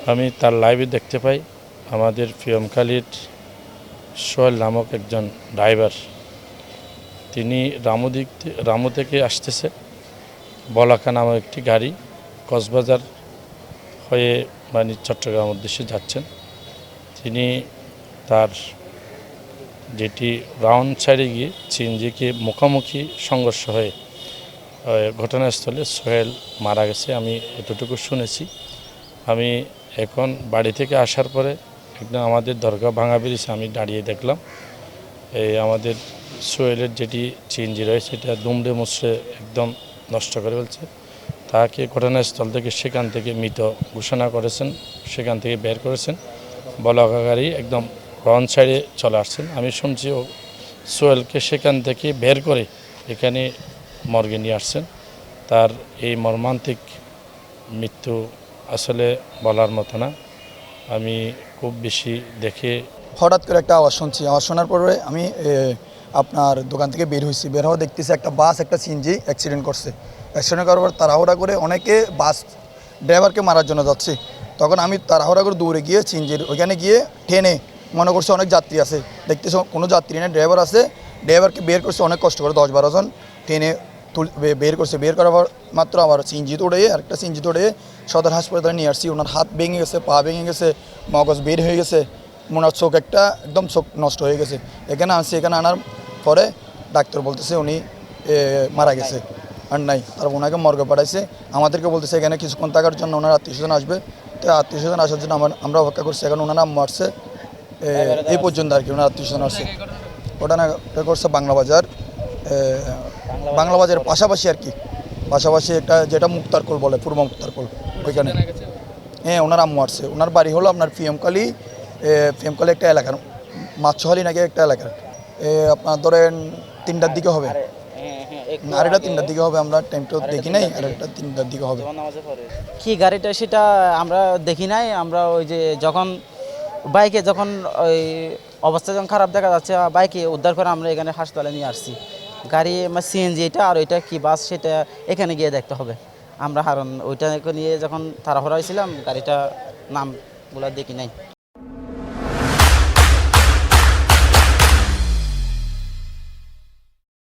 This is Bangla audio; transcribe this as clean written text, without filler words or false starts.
আমি তার লাইভে দেখতে পাই আমাদের পিএমখালীর সোহেল নামক একজন ড্রাইভার, তিনি রামু থেকে আসতেছে বলাকা নামক একটি গাড়ি কক্সবাজার হয়ে মানে চট্টগ্রাম উদ্দেশ্যে যাচ্ছেন। তিনি তার যেটি রাউন্ড সাইডে গিয়ে সিএনজিকে মুখোমুখি সংঘর্ষ হয়ে ঘটনাস্থলে সোহেল মারা গেছে। আমি এতটুকু শুনেছি। আমি এখন বাড়ি থেকে আসার পরে একদম আমাদের দরগা ভাঙা ব্রিজে আমি দাঁড়িয়ে দেখলাম এই আমাদের সোহেলের যেটি সিএনজি রয়েছে এটা দুমড়ে মুচড়ে একদম নষ্ট করে ফেলছে। তাকে ঘটনাস্থল থেকে সেখান থেকে মৃত ঘোষণা করেছেন, সেখান থেকে বের করেছেন, বলাকা গাড়ি একদম রন সাইডে চলে আসছেন। আমি শুনছি ও সোহেলকে সেখান থেকে বের করে এখানে মর্গে নিয়ে আসছেন। তার এই মর্মান্তিক মৃত্যু আসলে বলার মতো না। আমি খুব বেশি দেখে হঠাৎ করে একটা আওয়াজ শুনছি। আওয়াজ শোনার পরে আমি আপনার দোকান থেকে বের হয়েছি। বের হওয়া দেখতেছি একটা বাস একটা সিএনজি অ্যাক্সিডেন্ট করছে। অ্যাক্সিডেন্ট করার পর তাড়াহুড়া করে অনেকে বাস ড্রাইভারকে মারার জন্য যাচ্ছে। তখন আমি তাড়াহুড়া করে দৌড়ে গিয়ে সিএনজির ওইখানে গিয়ে টেনে মনে করছে অনেক যাত্রী আছে, দেখতেছি কোনো যাত্রী নেই, ড্রাইভার আছে। ড্রাইভারকে বের করছে অনেক কষ্ট করে, 10-12 জন টেনে বের করছে। বের করার পর মাত্র আবার সিএনজিতে উঠে আরেকটা সিএনজিতে উঠে সদর হাসপাতালে নিয়ে আসছি। ওনার হাত ভেঙে গেছে, পা ভেঙে গেছে, মগজ বের হয়ে গেছে, ওনার চোখ একটা একদম চোখ নষ্ট হয়ে গেছে। এখানে আনছি, এখানে আনার পরে ডাক্তার বলতেছে উনি মারা গেছে আর নাই। তারপর ওনাকে মর্গে পাঠাইছে। আমাদেরকে বলতেছে এখানে কিছুক্ষণ থাকার জন্য ওনার আত্মীয়স্বজন আসবে। তো আত্মীয়স্বজন আসার জন্য আমরা অপেক্ষা করছি। এখন ওনার নাম মারছে এই পর্যন্ত আর কি। ওনার আত্মীয়স্বজন আসছে। ওটা না করছে বাংলা বাজারের পাশাপাশি আর কি, পাশাপাশি একটা যেটা মুক্তারকোল বলে, পূর্ব মুক্তারকোল, ওইখানে। হ্যাঁ, ওনার আম্মু আসছে। ওনার বাড়ি হলো আপনার পিএমখালী একটা এলাকার, মাছহালি নাকি একটা এলাকার। আপনার ধরেন 3টার দিকে হবে, আর এটা 3টার দিকে হবে। আমরা টাইমটা দেখি নাই, আর এটা 3টার দিকে হবে। কি গাড়িটা সেটা আমরা দেখি নাই। আমরা ওই যে যখন বাইকে যখন ওই অবস্থা যখন খারাপ দেখা যাচ্ছে, বাইকে উদ্ধার করে আমরা এখানে হাসপাতালে নিয়ে আসছি। গাড়ি সিএনজি এটা, আর ওইটা কি বাস সেটা এখানে গিয়ে দেখতে হবে। আমরা কারণ ওইটা নিয়ে যখন তাড়াহুড়া হয়েছিলাম গাড়িটা নামগুলো দেখি নাই।